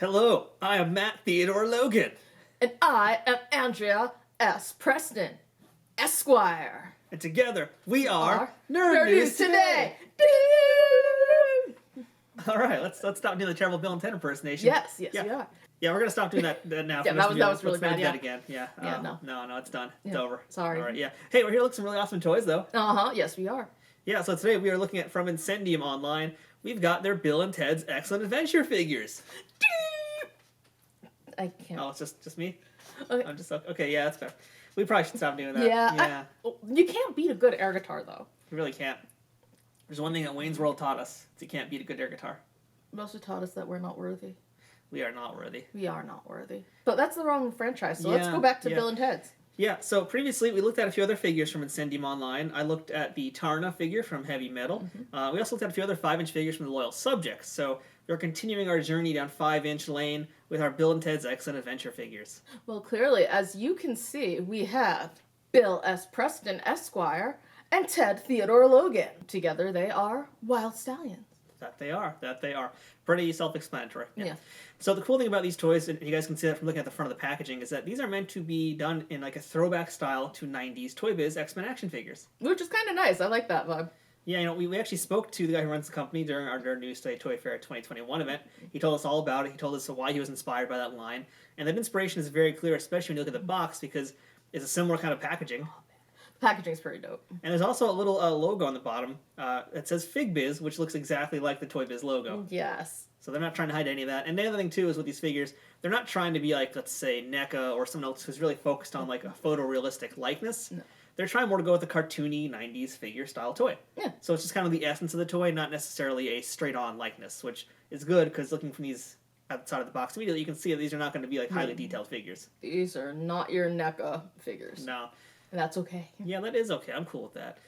Hello, I am Matt Theodore Logan. And I am Andrea S. Preston, Esquire. And together, we are Nerd News News Today. All right, let's stop doing the terrible Bill and Ted impersonation. Yes, we are. Yeah, we're going to stop doing that now. Yeah, that was really bad, Let's again. Yeah, no, it's done. It's over. Sorry. All right, yeah. Hey, we're here to look at some really awesome toys, though. Yes, we are. Yeah, so today we are looking at from Incendium online. We've got their Bill and Ted's Excellent Adventure figures. I can't. Oh, it's just me? Okay. I'm just okay, yeah, that's better. We probably should stop doing that. Yeah. You can't beat a good air guitar, though. You really can't. There's one thing that Wayne's World taught us. It's you can't beat a good air guitar. Mostly taught us that we're not worthy. We are not worthy. We are not worthy. But that's the wrong franchise, so let's go back to Bill and Ted's. Yeah, so previously we looked at a few other figures from Incendium Online. I looked at the Tarna figure from Heavy Metal. We also looked at a few other 5-inch figures from the Loyal Subjects. So we're continuing our journey down 5-inch lane with our Bill and Ted's Excellent Adventure figures. Well, clearly, as you can see, we have Bill S. Preston, Esquire, and Ted Theodore Logan. Together they are Wild Stallions. That they are. Pretty self-explanatory. Yeah. So the cool thing about these toys, and you guys can see that from looking at the front of the packaging, is that these are meant to be done in like a throwback style to 90s Toy Biz X-Men action figures. Which is kind of nice. I like that vibe. Yeah, we actually spoke to the guy who runs the company during our News Today Toy Fair 2021 event. He told us all about it. He told us why he was inspired by that line. And that inspiration is very clear, especially when you look at the box, because it's a similar kind of packaging. Packaging's pretty dope. And there's also a little logo on the bottom that says Fig Biz, which looks exactly like the Toy Biz logo. Yes. So they're not trying to hide any of that. And the other thing, too, is with these figures, they're not trying to be like, let's say, NECA or someone else who's really focused on like a photorealistic likeness. No. They're trying more to go with a cartoony 90s figure-style toy. Yeah. So it's just kind of the essence of the toy, not necessarily a straight-on likeness, which is good, because looking from these outside of the box immediately, you can see that these are not going to be like highly detailed figures. These are not your NECA figures. No. And that's okay. Yeah, that is okay. I'm cool with that.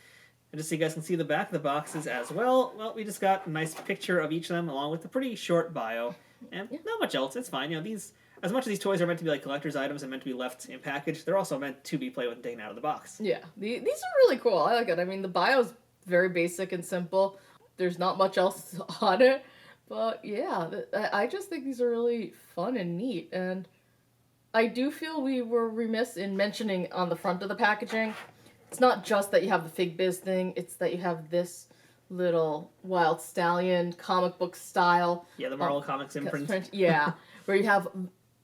And just so you guys can see the back of the boxes as well, we just got a nice picture of each of them, along with a pretty short bio. And not much else. It's fine. These, as much as these toys are meant to be like collector's items and meant to be left in package, they're also meant to be played with and taken out of the box. Yeah. These are really cool. I like it. I mean, the bio's very basic and simple. There's not much else on it. But yeah, I just think these are really fun and neat. And I do feel we were remiss in mentioning on the front of the packaging, it's not just that you have the Fig Biz thing, it's that you have this little Wild Stallion comic book style. Yeah, the Marvel Comics imprint. Yeah, where you have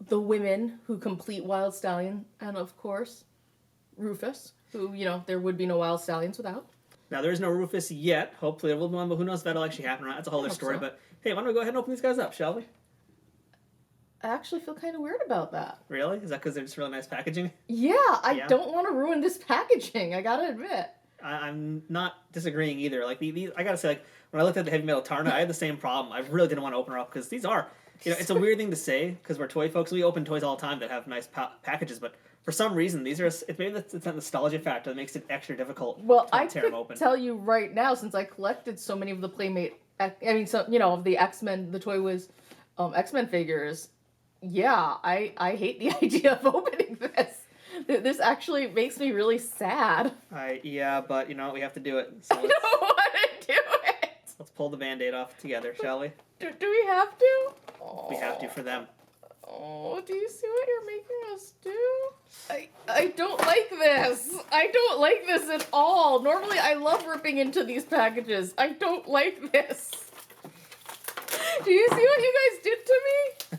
the women who complete Wild Stallion, and of course, Rufus, who, there would be no Wild Stallions without. Now, there is no Rufus yet. Hopefully there will be one, but who knows if that'll actually happen or not. That's a whole other story. So. But hey, why don't we go ahead and open these guys up, shall we? I actually feel kind of weird about that. Really? Is that because they're just really nice packaging? Yeah, I don't want to ruin this packaging, I gotta admit. I'm not disagreeing either. Like, these, I gotta say, like, when I looked at the Heavy Metal Tarna, I had the same problem. I really didn't want to open her up, because these are, it's a weird thing to say, because we're toy folks. We open toys all the time that have nice packages, but for some reason, these are, it's maybe it's that nostalgia factor that makes it extra difficult to tear them could open. Tell you right now, since I collected so many of the Playmate, of the X-Men, the Toy Wiz X-Men figures, yeah, I hate the idea of opening this. This actually makes me really sad. Yeah, but we have to do it. So I don't want to do it. Let's pull the Band-Aid off together, shall we? Do we have to? We have to for them. Oh, do you see what you're making us do? I don't like this. I don't like this at all. Normally, I love ripping into these packages. I don't like this. Do you see what you guys did to me?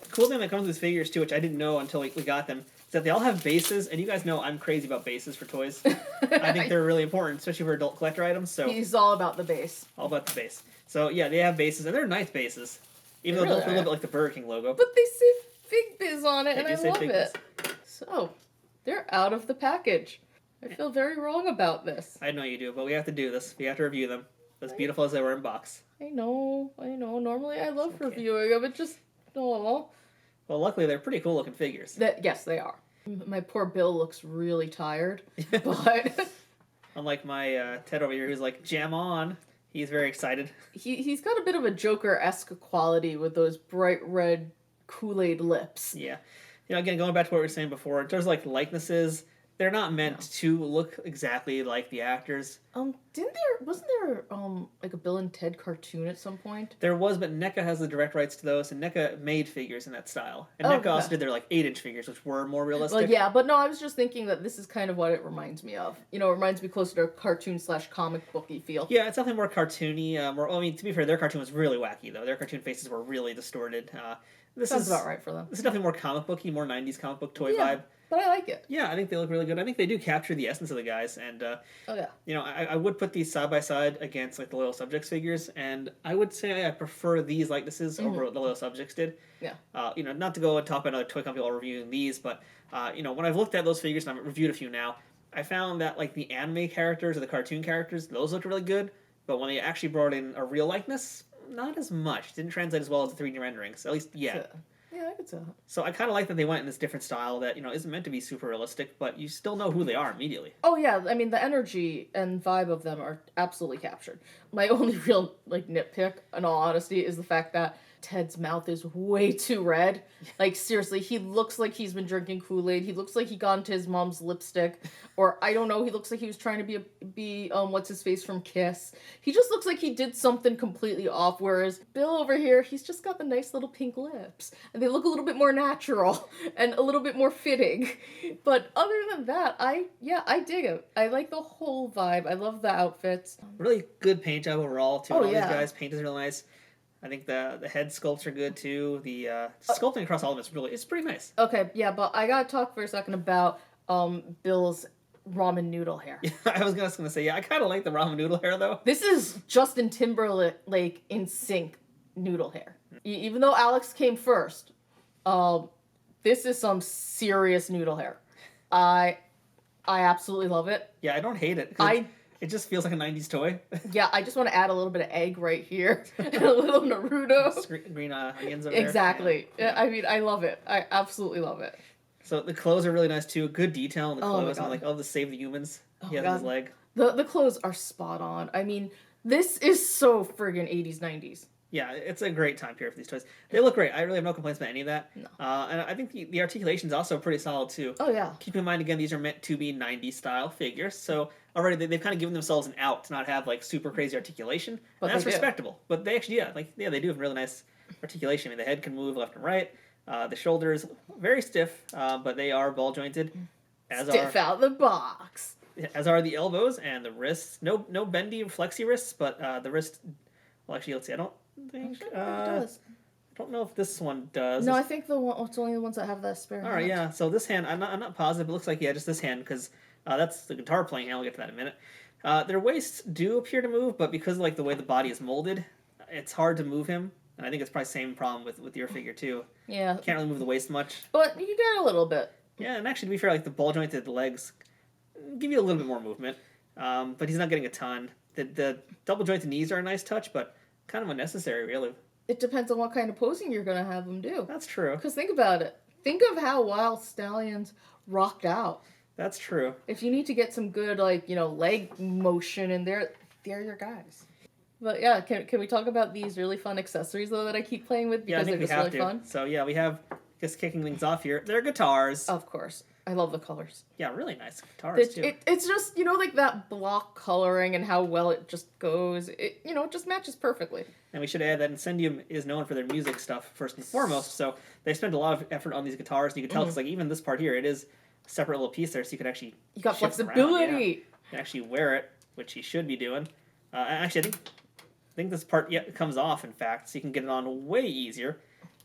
The cool thing that comes with these figures, too, which I didn't know until we got them, is that they all have bases, and you guys know I'm crazy about bases for toys. I think they're really important, especially for adult collector items. So he's all about the base. All about the base. So, yeah, they have bases, and they're nice bases. Even though they don't feel a little bit like the Burger King logo. But they say Fig Biz on it, and I love it. Biz. So, they're out of the package. I feel very wrong about this. I know you do, but we have to do this. We have to review them. As beautiful as they were in box. I know. Normally I love reviewing them, but just, oh. Well, luckily they're pretty cool looking figures. Yes, they are. My poor Bill looks really tired, but... Unlike my Ted over here, who's like, jam on. He's very excited. He's got a bit of a Joker-esque quality with those bright red Kool-Aid lips. Yeah. Again, going back to what we were saying before, in terms of like likenesses, They're not meant to look exactly like the actors. Wasn't there like a Bill and Ted cartoon at some point? There was, but NECA has the direct rights to those, and NECA made figures in that style. And NECA also did their like 8-inch figures, which were more realistic. Well, yeah, but no, I was just thinking that this is kind of what it reminds me of. It reminds me closer to a cartoon/comic booky feel. Yeah, it's definitely more cartoony. To be fair, their cartoon was really wacky though. Their cartoon faces were really distorted. This Sounds is about right for them. This is definitely more comic booky, more 90s comic book toy vibe. But I like it. Yeah, I think they look really good. I think they do capture the essence of the guys, and I would put these side by side against like the Loyal Subjects figures, and I would say I prefer these likenesses over what the Loyal Subjects did. Yeah. Not to go and talk about another toy company while reviewing these, but when I've looked at those figures and I've reviewed a few now, I found that like the anime characters or the cartoon characters, those looked really good, but when they actually brought in a real likeness, not as much. Didn't translate as well as the 3D renderings, at least yet. Yeah, I could tell. So I kind of like that they went in this different style that, isn't meant to be super realistic, but you still know who they are immediately. Oh, yeah. I mean, the energy and vibe of them are absolutely captured. My only real, nitpick, in all honesty, is the fact that Ted's mouth is way too red. Like, seriously, he looks like he's been drinking Kool-Aid. He looks like he got into his mom's lipstick. Or, I don't know, he looks like he was trying to be what's-his-face from Kiss. He just looks like he did something completely off, whereas Bill over here, he's just got the nice little pink lips. And they look a little bit more natural and a little bit more fitting. But other than that, I dig it. I like the whole vibe. I love the outfits. Really good paint job overall, too. Oh, All yeah. these guys, paint is real nice. I think the head sculpts are good too. The sculpting across all of it's pretty nice. Okay, yeah, but I gotta talk for a second about Bill's ramen noodle hair. Yeah, I was gonna say, I kind of like the ramen noodle hair though. This is Justin Timberlake in sync noodle hair. Even though Alex came first, this is some serious noodle hair. I absolutely love it. Yeah, I don't hate it. It just feels like a 90s toy. Yeah, I just want to add a little bit of egg right here. And a little Naruto. Green onions over there. Exactly. Yeah. I mean, I love it. I absolutely love it. So the clothes are really nice too. Good detail in the clothes. God. And the Save the Humans. He has God. his leg. The clothes are spot on. I mean, this is so friggin' 80s, 90s. Yeah, it's a great time period for these toys. They look great. I really have no complaints about any of that. No. And I think the articulation is also pretty solid too. Oh, yeah. Keep in mind, again, these are meant to be 90s style figures. So already they've kind of given themselves an out to not have super crazy articulation. But and that's they do. respectable. But they actually, they do have really nice articulation. I mean, the head can move left and right. The shoulders, very stiff, but they are ball jointed. Stiff out the box. As are the elbows and the wrists. No bendy flexy wrists, but the wrist. Well, actually, let's see. I don't think. I don't know if this one does. No, I think it's only the ones that have that spare. All right, yeah. So this hand, I'm not positive. It looks like just this hand because that's the guitar playing hand. We'll get to that in a minute. Their waists do appear to move, but because of the way the body is molded, it's hard to move him. And I think it's probably the same problem with your figure too. Yeah. Can't really move the waist much. But you get a little bit. Yeah, and actually, to be fair, the ball jointed legs give you a little bit more movement, but he's not getting a ton. The double jointed knees are a nice touch, but kind of unnecessary, really. It depends on what kind of posing you're going to have them do. That's true. Because think about it. Think of how Wild Stallions rocked out. That's true. If you need to get some good, leg motion in there, they're your guys. But yeah, can we talk about these really fun accessories, though, that I keep playing with? Because they're just really fun. So yeah, we have, just kicking things off here, they're guitars. Of course. I love the colors. Yeah, really nice guitars, too. It's just, that block coloring and how well it just goes. It just matches perfectly. And we should add that Incendium is known for their music stuff, first and foremost, so they spend a lot of effort on these guitars, and you can tell, because even this part here, it is a separate little piece there, so you can actually You got shift flexibility! around, yeah. You can actually wear it, which you should be doing. Actually, I think this part comes off, in fact, so you can get it on way easier.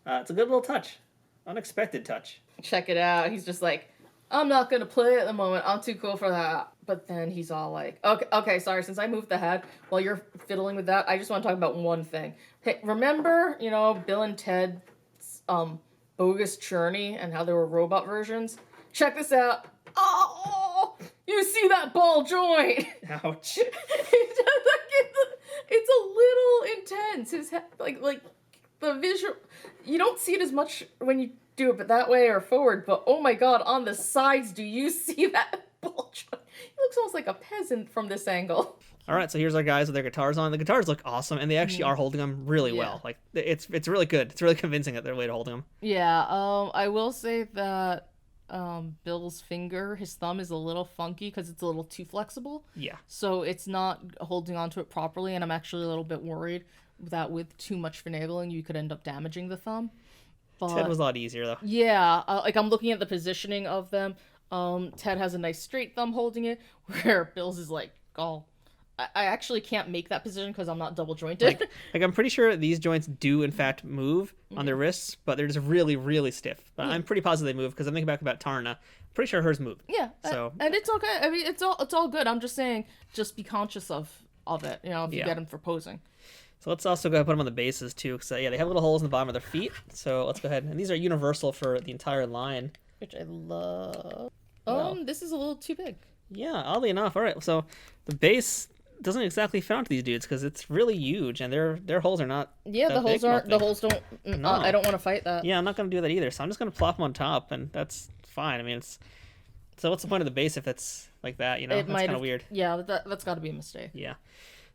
It's a good little touch. Unexpected touch. Check it out. He's just like, I'm not going to play at the moment. I'm too cool for that. But then he's all like, okay, sorry, since I moved the head, while you're fiddling with that, I just want to talk about one thing. Hey, remember, Bill and Ted's Bogus Journey and how there were robot versions? Check this out. Oh, you see that ball joint? Ouch. It's a little intense. His head, like the visual, you don't see it as much when you do it but that way or forward, but oh my god, on the sides, do you see that ball joint? He looks almost like a peasant from this angle. All right, so here's our guys with their guitars on. The guitars look awesome, and they actually are holding them really well. It's really good. It's really convincing that they're way to holding them. Yeah, I will say that Bill's finger, his thumb is a little funky because it's a little too flexible. Yeah. So it's not holding onto it properly, and I'm actually a little bit worried that with too much finagling, you could end up damaging the thumb. But Ted was a lot easier, though. yeah, like I'm looking at the positioning of them. Ted has a nice straight thumb holding it, where Bill's is like, oh, I actually can't make that position because I'm not double jointed. Like I'm pretty sure these joints do in fact move on their wrists, but they're just really, really stiff. But I'm pretty positive they move because I'm thinking back about Tarna. Pretty sure hers move. Yeah, So and it's okay. I mean, it's all good. I'm just saying, just be conscious of it. You know, if you get them for posing. So let's also go ahead and put them on the bases too, because yeah, they have little holes in the bottom of their feet. So let's go ahead, and these are universal for the entire line, which I love. Wow. This is a little too big. Yeah, oddly enough. All right, so the base doesn't exactly fit onto these dudes because it's really huge, and their holes are not. Yeah, the holes aren't. The holes don't. No. I don't want to fight that. Yeah, I'm not gonna do that either. So I'm just gonna plop them on top, and that's fine. I mean, it's. So what's the point of the base if it's like that? You know, that's kind of weird. Yeah, that's got to be a mistake. Yeah.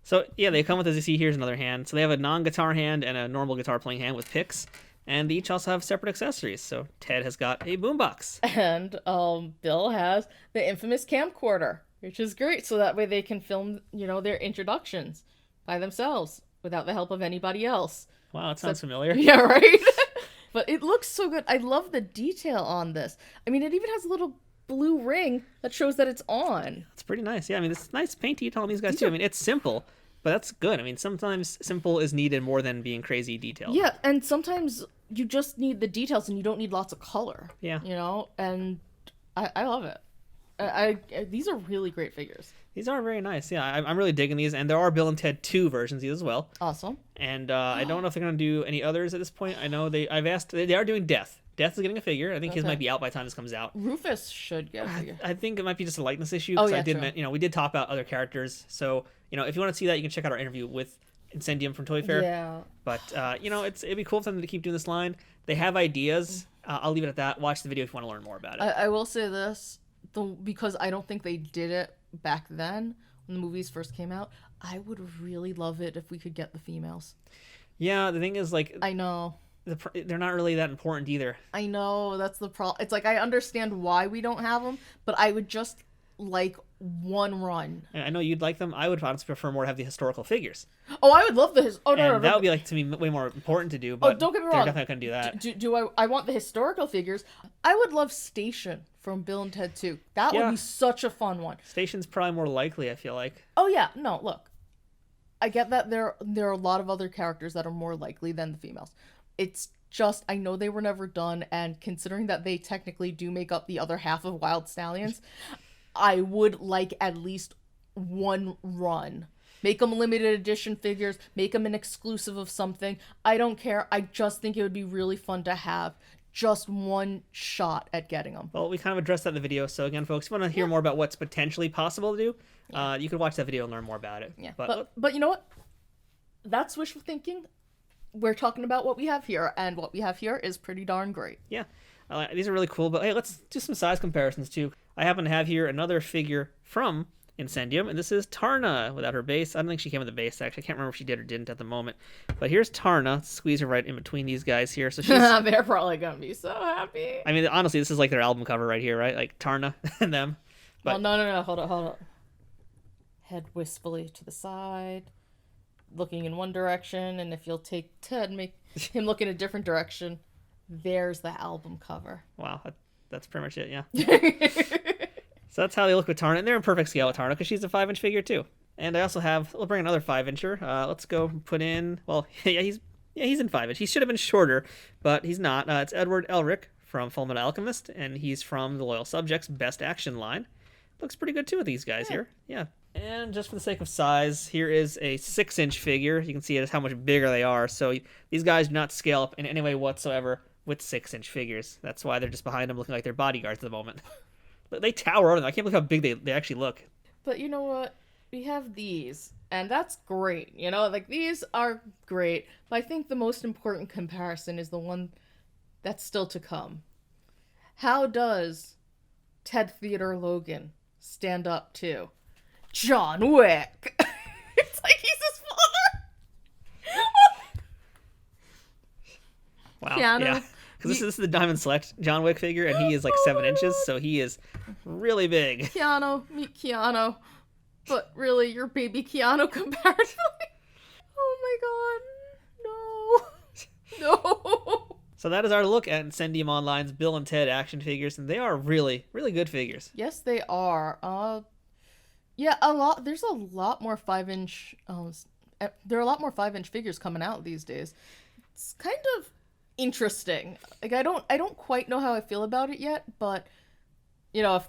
So yeah, they come with, as you see, here's another hand. So they have a non-guitar hand and a normal guitar playing hand with picks, and they each also have separate accessories. So Ted has got a boombox, and Bill has the infamous camcorder, which is great. So that way they can film, their introductions by themselves without the help of anybody else. Wow, that sounds familiar. Yeah, right. But it looks so good. I love the detail on this. I mean, it even has a little blue ring that shows that it's on. It's pretty nice. Yeah, I mean, it's nice paint detail on these guys too. I mean, it's simple, but that's good. I mean, sometimes simple is needed more than being crazy detailed. Yeah, and sometimes you just need the details and you don't need lots of color. Yeah. And I love it. These are really great figures. These are very nice. Yeah, I'm really digging these, and there are Bill and Ted 2 versions of these as well. Awesome. And I don't know if they're gonna do any others at this point. I know I've asked. They are doing Death. Death is getting a figure. I think his might be out by the time this comes out. Rufus should get a figure. I think it might be just a likeness issue. Oh, Because yeah, I did, we did talk about other characters. So, if you want to see that, you can check out our interview with Incendium from Toy Fair. Yeah. But, it'd be cool for them to keep doing this line. They have ideas. I'll leave it at that. Watch the video if you want to learn more about it. I will say this, because I don't think they did it back then when the movies first came out. I would really love it if we could get the females. Yeah, the thing is, I know. They're not really that important either. I know, that's the problem. It's like I understand why we don't have them, but I would just like one run. I know you'd like them. I would honestly prefer more to have the historical figures. Oh, I would love the no, that would be to me way more important to do. But don't get me they're wrong. Definitely not gonna do that. Do I want the historical figures? I would love Station from Bill and Ted 2. That would be such a fun one. Station's probably more likely. I feel like. Oh yeah, no, look. I get that there are a lot of other characters that are more likely than the females. It's just, I know they were never done, and considering that they technically do make up the other half of Wild Stallions, I would like at least one run. Make them limited edition figures, make them an exclusive of something. I don't care. I just think it would be really fun to have just one shot at getting them. Well, we kind of addressed that in the video, so again, folks, if you want to hear more about what's potentially possible to do, you can watch that video and learn more about it. Yeah, but you know what? That's wishful thinking. We're talking about what we have here, and what we have here is pretty darn great. Yeah, these are really cool, but hey, let's do some size comparisons too. I happen to have here another figure from Incendium, and this is Tarna without her base. I don't think she came with a base, actually. I can't remember if she did or didn't at the moment. But here's Tarna. Let's squeeze her right in between these guys here. So she's... They're probably going to be so happy. I mean, honestly, this is like their album cover right here, right? Like Tarna and them. But... Well, no. Hold on. Head wistfully to the side, looking in one direction, and if you'll take Ted, make him look in a different direction, there's the album cover. Wow, that's pretty much it, yeah. So that's how they look with Tarna, and they're in perfect scale with Tarna, because she's a 5-inch figure, too. And I also have, we'll bring another 5-incher. Let's go put in, well, he's in 5-inch. He should have been shorter, but he's not. It's Edward Elric from Fullmetal Alchemist, and he's from the Loyal Subjects Best Action line. Looks pretty good, too, with these guys here. Yeah. And just for the sake of size, here is a 6-inch figure. You can see how much bigger they are. So these guys do not scale up in any way whatsoever with 6-inch figures. That's why they're just behind them looking like they're bodyguards at the moment. They tower over them. I can't believe how big they actually look. But you know what? We have these, and that's great. These are great. But I think the most important comparison is the one that's still to come. How does Ted Theodore Logan stand up to John Wick? It's like he's his father. Wow. Keanu, Yeah. Because this is the Diamond Select John Wick figure, and he is like 7 inches, so he is really big. Keanu, meet Keanu. But really, you're baby Keanu comparatively. Oh my god. No. So that is our look at Incendium Online's Bill and Ted action figures, and they are really, really good figures. Yes, they are. Yeah, a lot. There's a lot more 5-inch. There are a lot more 5-inch figures coming out these days. It's kind of interesting. Like I don't quite know how I feel about it yet, but you know,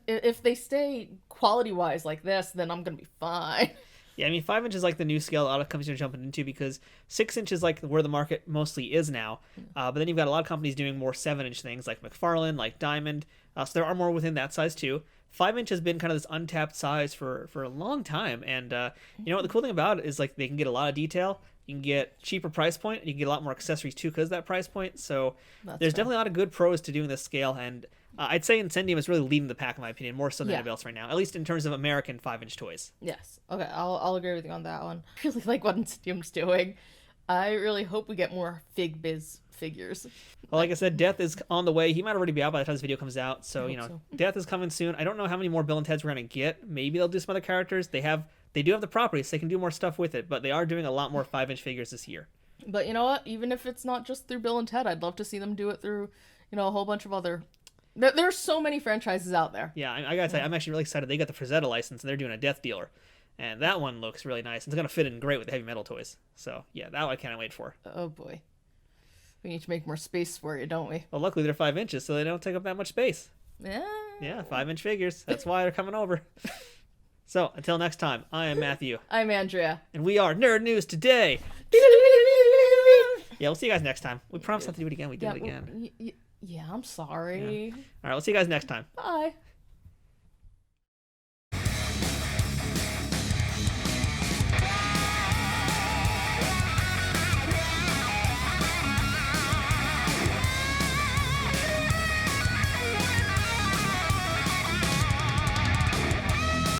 if they stay quality wise like this, then I'm gonna be fine. Yeah, I mean 5 inches is like the new scale a lot of companies are jumping into because 6 inches is like where the market mostly is now. But then you've got a lot of companies doing more 7-inch things like McFarlane, like Diamond. So there are more within that size too. 5 inch has been kind of this untapped size for a long time, and you know what the cool thing about it is like they can get a lot of detail. You can get cheaper price point, and you can get a lot more accessories too because of that price point. So there's definitely a lot of good pros to doing this scale, and I'd say Incendium is really leading the pack in my opinion, more so than anybody else right now, at least in terms of American 5-inch toys. Yes. Okay, I'll agree with you on that one. I really like what Incendium's doing. I really hope we get more Fig Biz figures. Well, like I said, Death is on the way. He might already be out by the time this video comes out. So, you know, so. Death is coming soon. I don't know how many more Bill and Teds we're going to get. Maybe they'll do some other characters. They do have the property, so they can do more stuff with it. But they are doing a lot more 5-inch figures this year. But you know what? Even if it's not just through Bill and Ted, I'd love to see them do it through, you know, a whole bunch of other... There's so many franchises out there. Yeah, I gotta say, I'm actually really excited. They got the Frazetta license, and they're doing a Death Dealer. And that one looks really nice. It's going to fit in great with the heavy metal toys. So, yeah, that one I can't wait for. Oh, boy. We need to make more space for you, don't we? Well, luckily they're 5 inches, so they don't take up that much space. Yeah. Yeah, 5-inch figures. That's why they're coming over. So, until next time, I am Matthew. I'm Andrea. And we are Nerd News Today. Yeah, we'll see you guys next time. We promise not to do it again. We did it again. Yeah, I'm sorry. Yeah. All right, we'll see you guys next time. Bye.